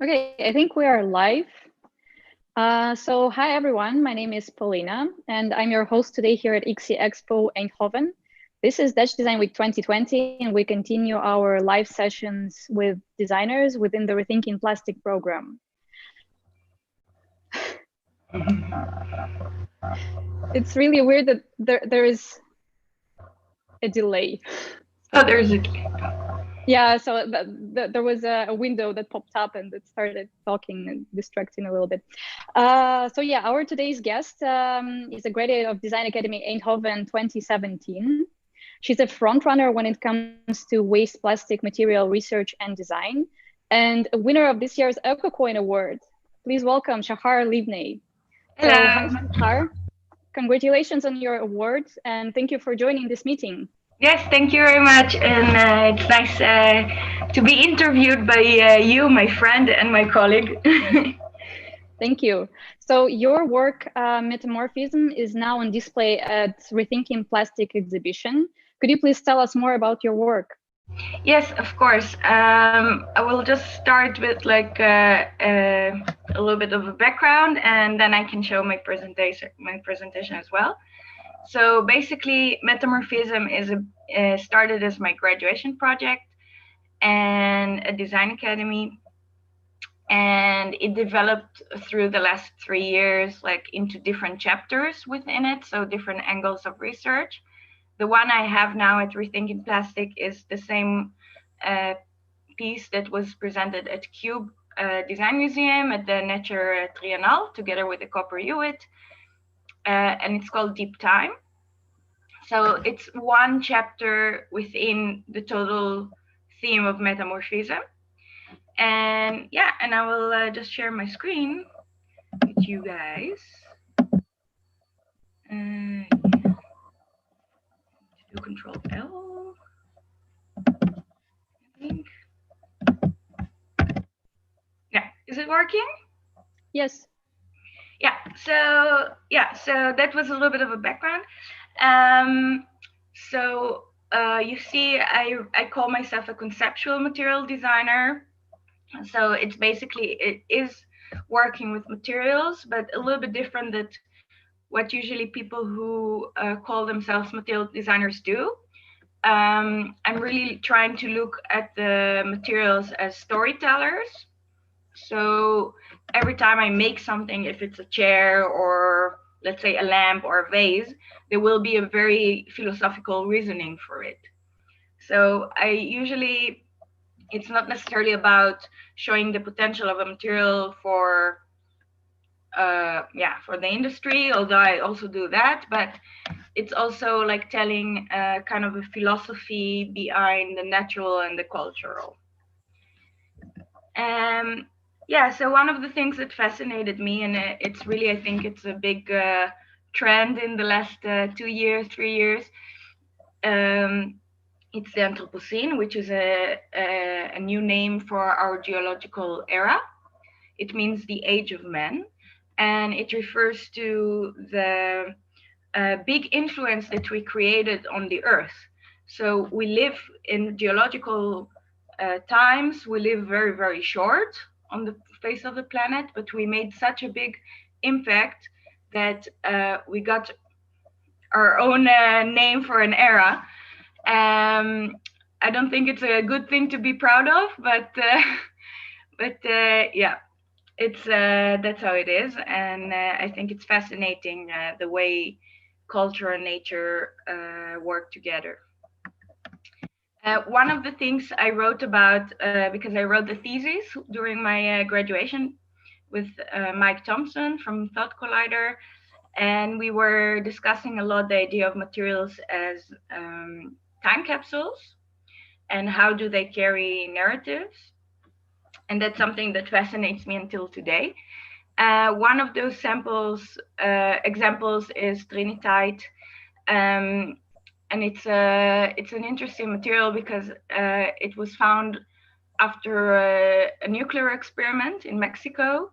Okay, I think we are live. So hi everyone, my name is Paulina and I'm your host today here at ICSI Expo Eindhoven. This is Dutch Design Week 2020 and we continue our live sessions with designers within the Rethinking Plastic program. It's really weird that there is a delay. Oh, there's a. Yeah, so there was a window that popped up and it started talking and distracting a little bit. So yeah, our today's guest is a graduate of Design Academy Eindhoven 2017. She's a front runner when it comes to waste plastic material research and design, and a winner of this year's EcoCoin Award. Please welcome Shahar Livne. So hi Hello. Shahar, congratulations on your award and thank you for joining this meeting. Yes, thank you very much, and it's nice to be interviewed by you, my friend, and my colleague. Thank you. So your work, Metamorphism, is now on display at Rethinking Plastic exhibition. Could you please tell us more about your work? Yes, of course. I will just start with like a little bit of a background, and then I can show my presentation as well. So basically, Metamorphism is started as my graduation project and a design academy, and it developed through the last 3 years like into different chapters within it, so different angles of research. The one I have now at Rethinking Plastic is the same uh, piece that was presented at Cube Design Museum at the Nature Triennale together with the Copper Hewitt, and it's called Deep Time. So it's one chapter within the total theme of metamorphism. And yeah, and I will just share my screen with you guys. Yeah. Do Control L, I think. Yeah, is it working? Yes. So that was a little bit of a background. Um, so you see, I call myself a conceptual material designer. So it's basically it is working with materials, but a little bit different than what usually people who call themselves material designers do. I'm really trying to look at the materials as storytellers. So every time I make something, if it's a chair or let's say a lamp or a vase, there will be a very philosophical reasoning for it. So I usually, it's not necessarily about showing the potential of a material for for the industry, although I also do that, but it's also like telling kind of a philosophy behind the natural and the cultural. Um, yeah, so one of the things that fascinated me, and it's really, I think it's a big trend in the last 2 years, 3 years, um, it's the Anthropocene, which is a new name for our geological era. It means the age of man, and it refers to the big influence that we created on the earth. So we live in geological times, we live very, very short on the face of the planet, but we made such a big impact that we got our own name for an era. I don't think it's a good thing to be proud of, but yeah, it's that's how it is, and I think it's fascinating the way culture and nature work together. One of the things I wrote about, because I wrote the thesis during my graduation with Mike Thompson from Thought Collider, and we were discussing a lot the idea of materials as time capsules and how do they carry narratives. And that's something that fascinates me until today. One of those examples is Trinitite, and it's an interesting material because it was found after a nuclear experiment in Mexico,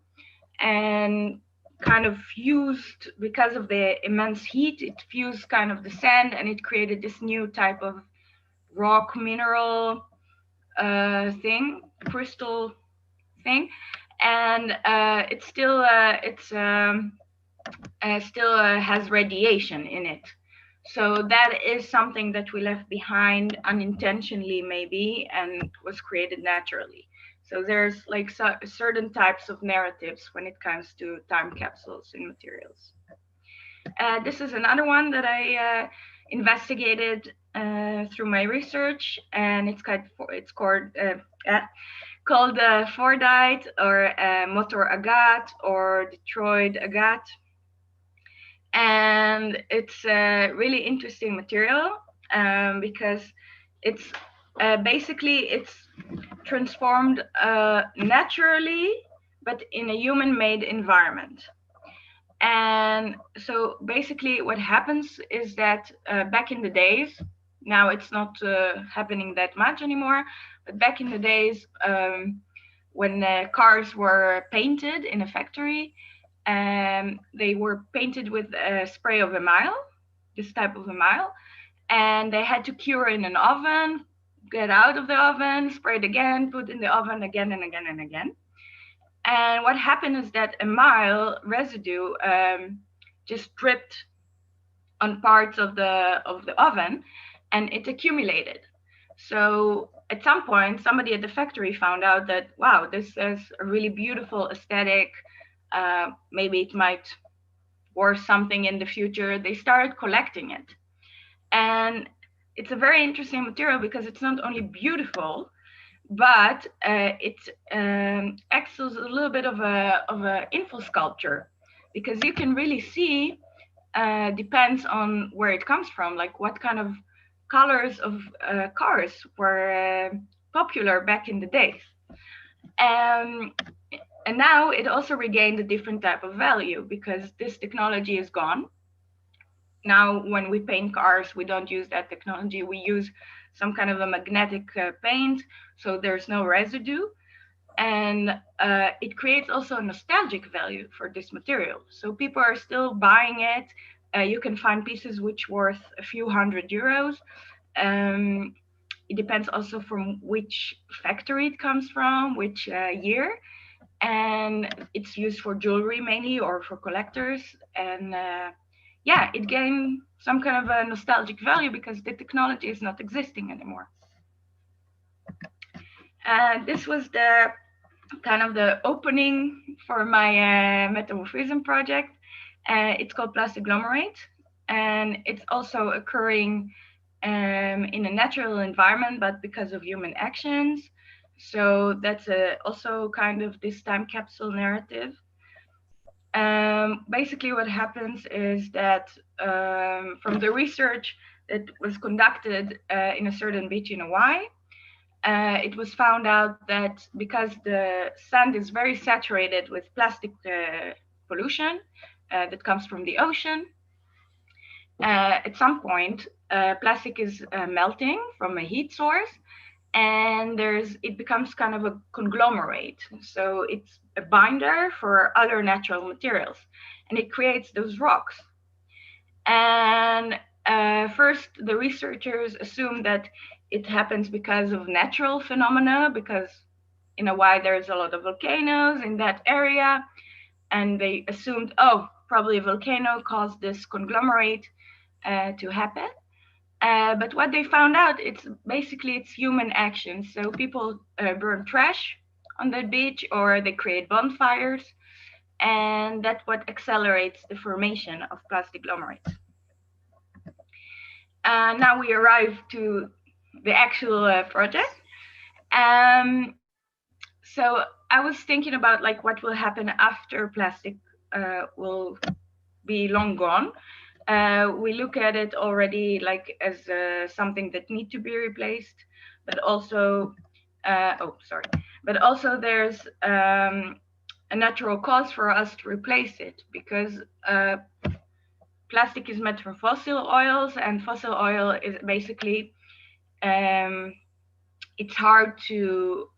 and kind of fused because of the immense heat. It fused kind of the sand, and it created this new type of rock mineral thing, crystal everything, and it still has radiation in it. So that is something that we left behind unintentionally, maybe, and was created naturally. So there's like certain types of narratives when it comes to time capsules in materials. This is another one that I investigated through my research, and it's called Fordite, or motor agate, or Detroit agate. And it's a really interesting material because it's basically it's transformed naturally, but in a human-made environment. And so basically what happens is that back in the days, now it's not happening that much anymore, but back in the days when cars were painted in a factory, they were painted with a spray of amyle, this type of amyle, and they had to cure in an oven, get out of the oven, spray it again, put in the oven again and again and again. And what happened is that amyle residue just dripped on parts of the oven, and it accumulated. So at some point, somebody at the factory found out that, wow, this is a really beautiful aesthetic. Maybe it might worth something in the future. They started collecting it. And it's a very interesting material because it's not only beautiful, but it acts as a little bit of a info sculpture, because you can really see, depends on where it comes from, like what kind of colors of cars were popular back in the days. And now it also regained a different type of value because this technology is gone. Now, when we paint cars, we don't use that technology. We use some kind of a magnetic paint, so there's no residue. And it creates also a nostalgic value for this material. So people are still buying it. You can find pieces which worth a few €100. It depends also from which factory it comes from, which year. And it's used for jewelry mainly, or for collectors. And yeah, it gained some kind of a nostalgic value because the technology is not existing anymore. This was the kind of the opening for my Metamorphism project. It's called Plasticglomerate, and it's also occurring in a natural environment, but because of human actions. So that's also kind of this time capsule narrative. Basically what happens is that from the research that was conducted in a certain beach in Hawaii, it was found out that because the sand is very saturated with plastic pollution that comes from the ocean, at some point plastic is melting from a heat source, and it becomes kind of a conglomerate. So it's a binder for other natural materials, and it creates those rocks. And first, the researchers assumed that it happens because of natural phenomena, because in Hawaii there's a lot of volcanoes in that area, and they assumed, oh, probably a volcano caused this conglomerate to happen. But what they found out, it's human action. So people burn trash on the beach, or they create bonfires, and that's what accelerates the formation of Plasticglomerate. Now we arrive to the actual project. So I was thinking about like what will happen after plastic will be long gone. We look at it already like as something that needs to be replaced, but also, but also there's a natural cause for us to replace it, because plastic is made from fossil oils, and fossil oil is basically, it's hard to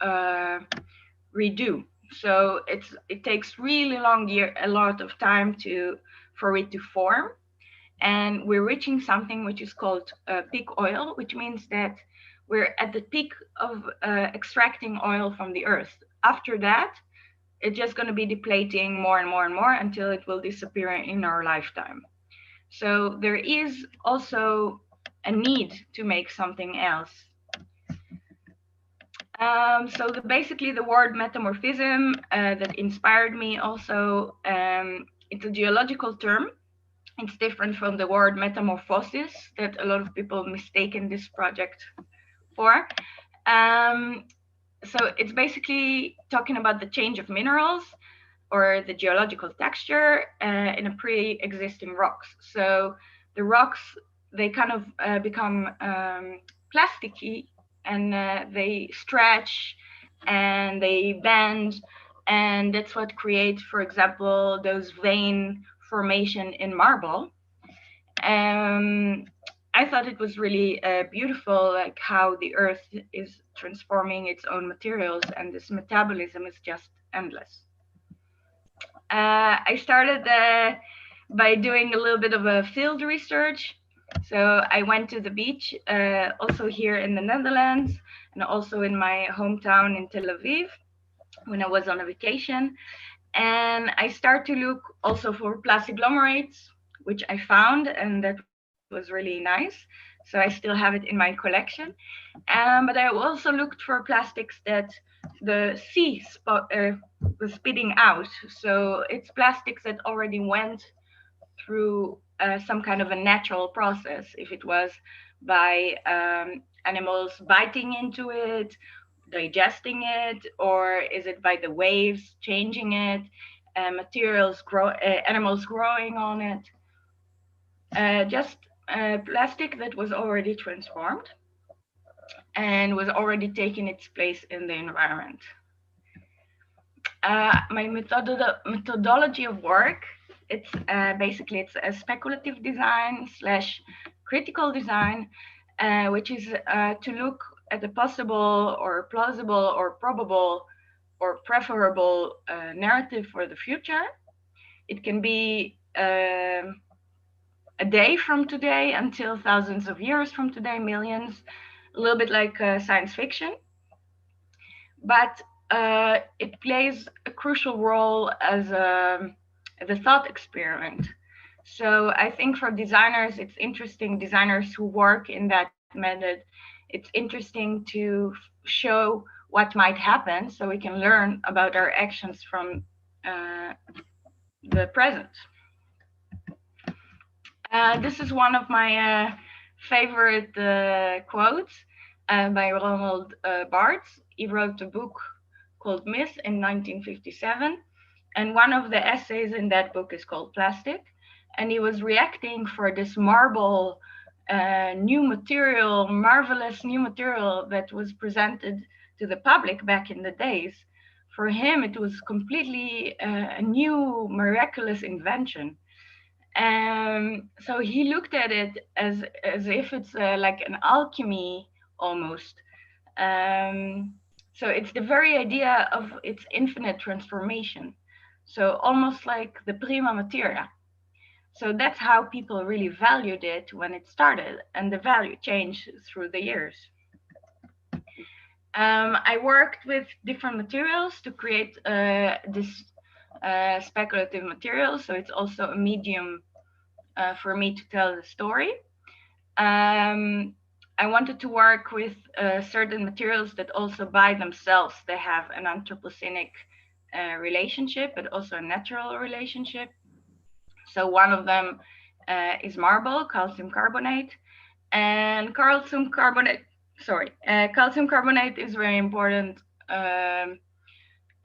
redo. So it takes really a lot of time for it to form. And we're reaching something which is called peak oil, which means that we're at the peak of extracting oil from the earth. after that, it's just going to be depleting more and more and more until it will disappear in our lifetime. So there is also a need to make something else. Basically the word metamorphism that inspired me also, it's a geological term. It's different from the word metamorphosis that a lot of people mistaken this project for. So it's basically talking about the change of minerals or the geological texture in a pre-existing rocks. So the rocks, they kind of become plasticky, and they stretch and they bend, and that's what creates, for example, those vein formation in marble. I thought it was really beautiful, like how the earth is transforming its own materials, and this metabolism is just endless. I started by doing a little bit of a field research. So I went to the beach, also here in the Netherlands, and also in my hometown in Tel Aviv when I was on a vacation. And I started to look also for plasticglomerates, which I found, and that was really nice. So I still have it in my collection. But I also looked for plastics that the sea was spitting out. So it's plastics that already went through some kind of a natural process. If it was by animals biting into it, digesting it, or is it by the waves changing it, animals growing on it, just plastic that was already transformed and was already taking its place in the environment. My methodology of work, it's basically it's a speculative design / critical design, which is to look at the possible or plausible or probable or preferable narrative for the future. It can be a day from today until thousands of years from today, millions, a little bit like science fiction. But it plays a crucial role as the thought experiment. So I think for designers, it's interesting, designers who work in that method, it's interesting to show what might happen so we can learn about our actions from the present. This is one of my favorite quotes by Ronald Bartz. He wrote a book called Myth in 1957. And one of the essays in that book is called Plastic. And he was reacting for this marble new material, marvelous new material that was presented to the public back in the days. For him, it was completely a new miraculous invention. So he looked at it as if it's like an alchemy almost. So it's the very idea of its infinite transformation. So almost like the prima materia. So that's how people really valued it when it started, and the value changed through the years. I worked with different materials to create this speculative material. So it's also a medium for me to tell the story. I wanted to work with certain materials that also by themselves, they have an anthropocenic relationship, but also a natural relationship. So one of them is marble, calcium carbonate. And calcium carbonate is very important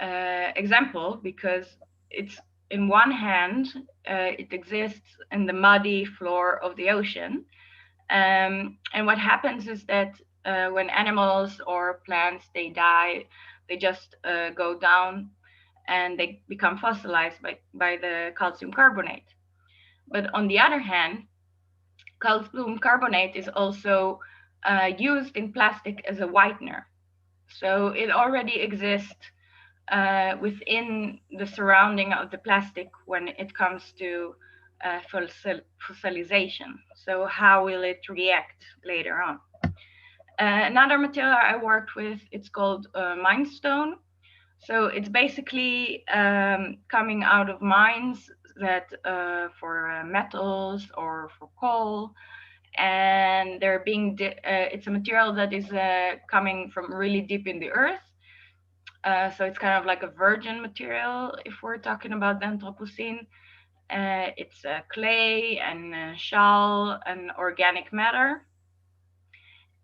example, because it's in one hand, it exists in the muddy floor of the ocean. And what happens is that when animals or plants, they die, they just go down and they become fossilized by the calcium carbonate. But on the other hand, calcium carbonate is also used in plastic as a whitener. So it already exists within the surrounding of the plastic when it comes to fossilization. So how will it react later on? Another material I worked with, it's called Minestone. So it's basically coming out of mines that for metals or for coal, and they're being it's a material that is coming from really deep in the earth. So it's kind of like a virgin material if we're talking about the Anthropocene. It's clay and shale and organic matter.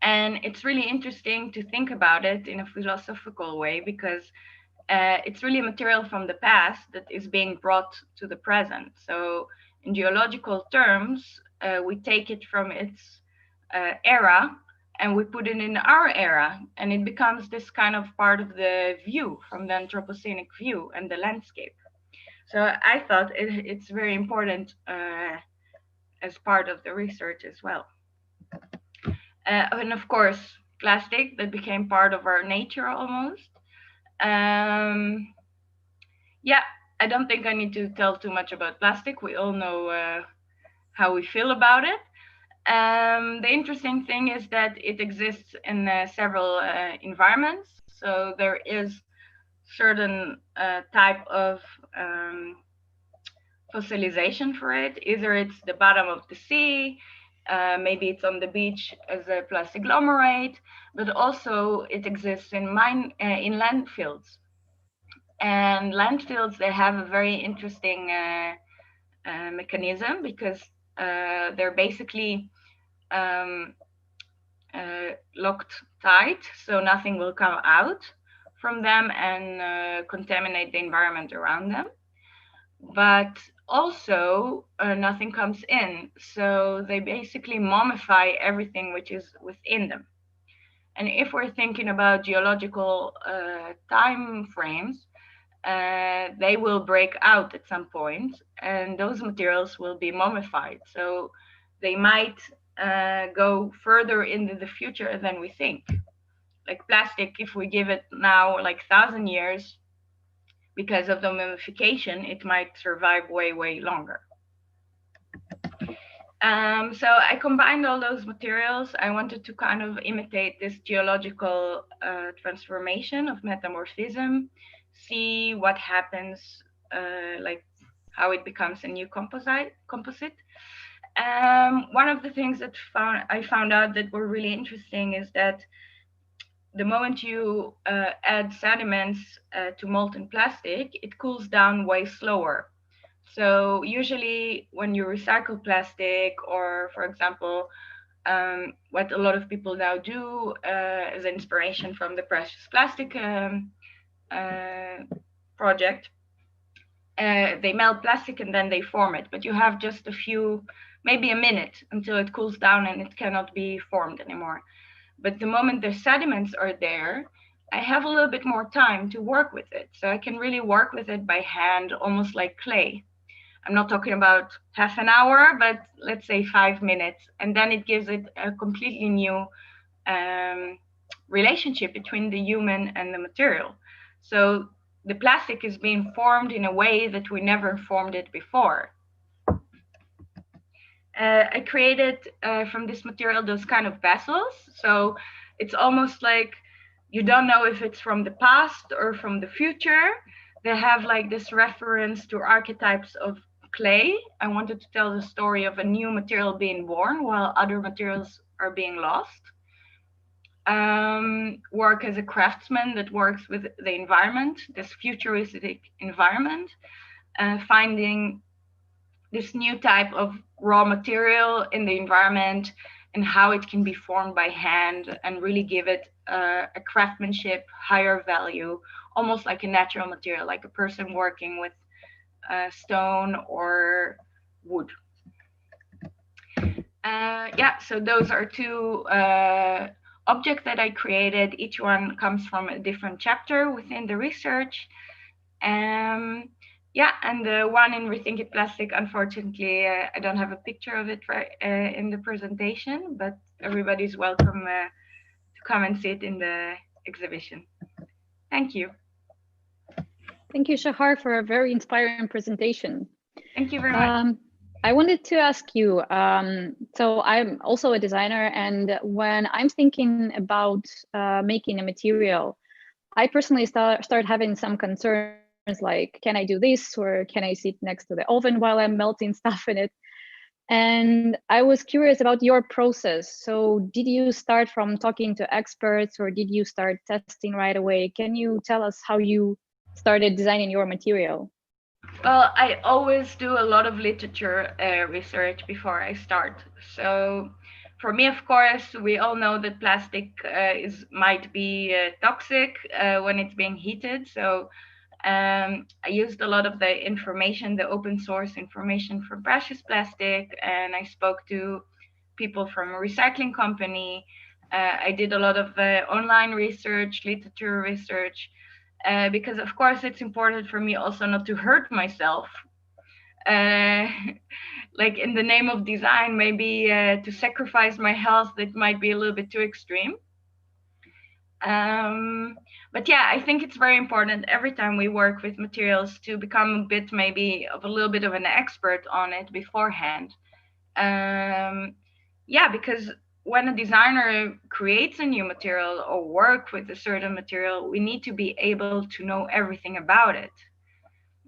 And it's really interesting to think about it in a philosophical way, because it's really a material from the past that is being brought to the present. So in geological terms, we take it from its era and we put it in our era, and it becomes this kind of part of the view from the Anthropocenic view and the landscape. So I thought it's very important as part of the research as well. And of course, plastic that became part of our nature almost. Yeah, I don't think I need to tell too much about plastic. We all know how we feel about it. The interesting thing is that it exists in several environments. So there is certain type of fossilization for it. Either it's the bottom of the sea, maybe it's on the beach as a Plasticglomerate, but also it exists in landfills. And landfills, they have a very interesting mechanism, because they're basically locked tight, so nothing will come out from them and contaminate the environment around them. But also nothing comes in, so they basically mummify everything which is within them. And if we're thinking about geological time frames, they will break out at some point, and those materials will be mummified. So they might go further into the future than we think. Like plastic, if we give it now like 1,000 years, because of the mummification, it might survive way, way longer. So I combined all those materials. I wanted to kind of imitate this geological transformation of metamorphism, see what happens, like how it becomes a new composite. One of the things that I found out that were really interesting is that the moment you add sediments to molten plastic, it cools down way slower. So usually when you recycle plastic, or for example, what a lot of people now do as inspiration from the Precious Plastic project, they melt plastic and then they form it, but you have just a few, maybe a minute until it cools down and it cannot be formed anymore. But the moment the sediments are there, I have a little bit more time to work with it. So I can really work with it by hand, almost like clay. I'm not talking about half an hour, but let's say 5 minutes. And then it gives it a completely new relationship between the human and the material. So the plastic is being formed in a way that we never formed it before. I created from this material those kind of vessels. So it's almost like you don't know if it's from the past or from the future. They have like this reference to archetypes of clay. I wanted to tell the story of a new material being born while other materials are being lost. Work as a craftsman that works with the environment, this futuristic environment, finding this new type of raw material in the environment and how it can be formed by hand and really give it a craftsmanship, higher value, almost like a natural material, like a person working with stone or wood. Yeah, so those are two objects that I created. Each one comes from a different chapter within the research. Yeah, and the one in Rethinking Plastic, unfortunately, I don't have a picture of it in the presentation, but everybody's welcome to come and see it in the exhibition. Thank you. Thank you, Shahar, for a very inspiring presentation. Thank you very much. I wanted to ask you, so I'm also a designer, and when I'm thinking about making a material, I personally start having some concerns like, can I do this, or can I sit next to the oven while I'm melting stuff in it? And I was curious about your process. So did you start from talking to experts, or did you start testing right away? Can you tell us how you started designing your material? Well, I always do a lot of literature research before I start. So, for me, of course, we all know that plastic might be toxic when it's being heated. So, I used a lot of the information, the open source information for precious plastic, and I spoke to people from a recycling company. I did a lot of online research, literature research, because of course it's important for me also not to hurt myself. Uh, like in the name of design, maybe to sacrifice my health, that might be a little bit too extreme. But yeah, I think it's very important every time we work with materials to become a bit, maybe of a little bit of an expert on it beforehand. Yeah, because when a designer creates a new material or work with a certain material, we need to be able to know everything about it,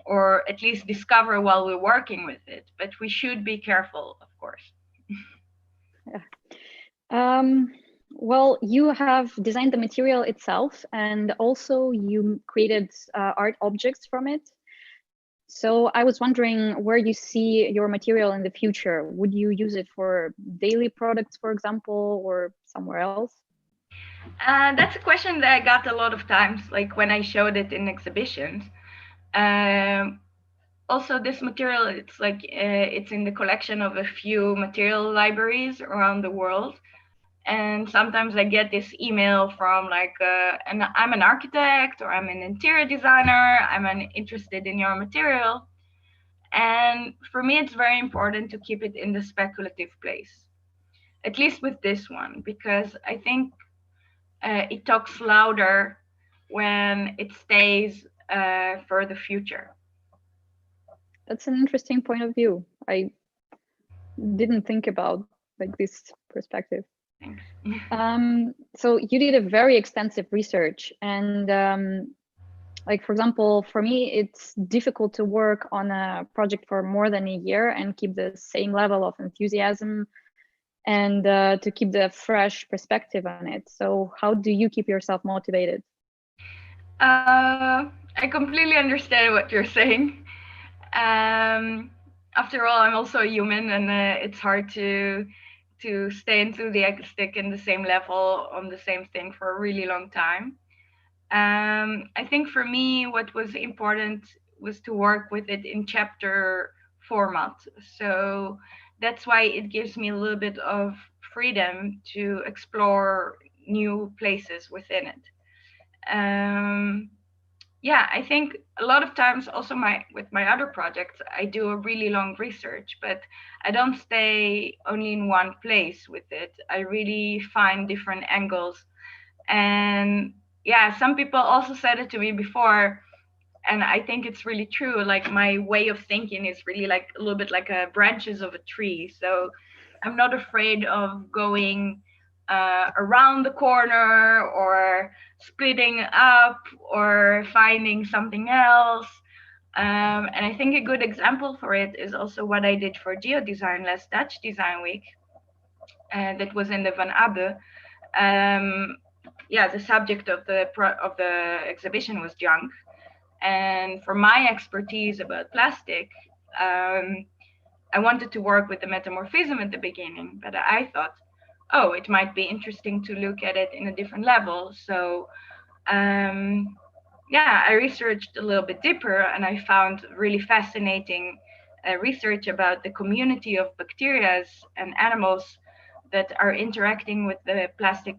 or at least discover while we're working with it. But we should be careful, of course. Yeah. Well, you have designed the material itself, and also you created art objects from it. So I was wondering where you see your material in the future. Would you use it for daily products, for example, or somewhere else? That's a question that I got a lot of times, like when I showed it in exhibitions. Um, Also, this material, it's like it's in the collection of a few material libraries around the world. And sometimes I get this email from like, and I'm an architect, or I'm an interior designer, interested in your material. And for me, it's very important to keep it in the speculative place, at least with this one, because I think it talks louder when it stays for the future. That's an interesting point of view. I didn't think about like this perspective. Thanks. So you did a very extensive research, and like, for example, for me, it's difficult to work on a project for more than a year and keep the same level of enthusiasm, and to keep the fresh perspective on it. So how do you keep yourself motivated? I completely understand what you're saying. After all, I'm also a human, and it's hard to stay enthusiastic in the same level on the same thing for a really long time. I think for me, what was important was to work with it in chapter format. So that's why it gives me a little bit of freedom to explore new places within it. Um, yeah, I think a lot of times also with my other projects, I do a really long research, but I don't stay only in one place with it. I really find different angles. And yeah, some people also said it to me before, and I think it's really true. Like, my way of thinking is really like a little bit like branches of a tree. So I'm not afraid of going around the corner, or splitting up, or finding something else. And I think a good example for it is also what I did for GeoDesign last Dutch Design Week. That was in the Van Abbe. Yeah, the subject of the exhibition was junk, and for my expertise about plastic, I wanted to work with the metamorphism at the beginning, but I thought, oh, it might be interesting to look at it in a different level. So yeah, I researched a little bit deeper, and I found really fascinating research about the community of bacteria and animals that are interacting with the plastic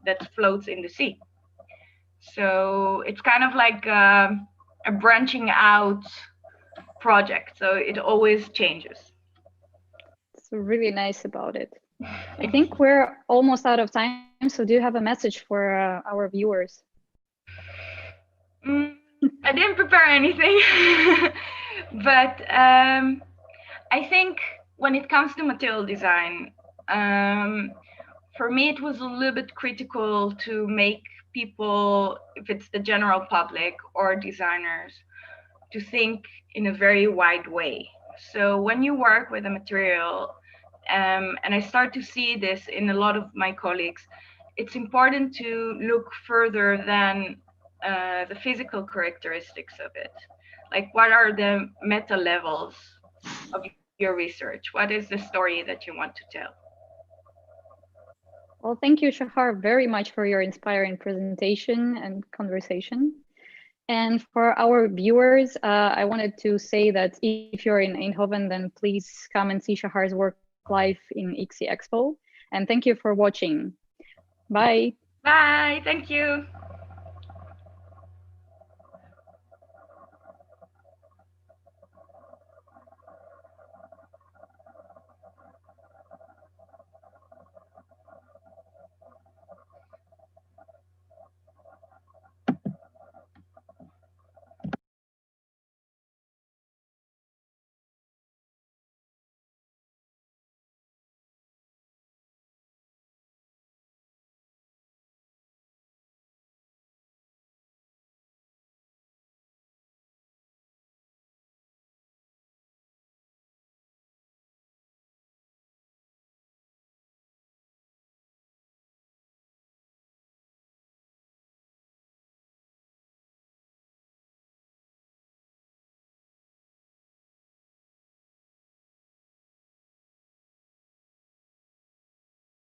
that floats in the sea. So it's kind of like a branching out project. So it always changes. It's really nice about it. I think we're almost out of time. So do you have a message for our viewers? I didn't prepare anything, but I think when it comes to material design, for me, it was a little bit critical to make people, if it's the general public or designers, to think in a very wide way. So when you work with a material, and I start to see this in a lot of my colleagues, it's important to look further than the physical characteristics of it. Like, what are the meta levels of your research? What is the story that you want to tell? Well, thank you, Shahar, very much for your inspiring presentation and conversation. And for our viewers, I wanted to say that if you're in Eindhoven, then please come and see Shahar's work live in ICSI Expo. And thank you for watching. Bye. Bye. Thank you.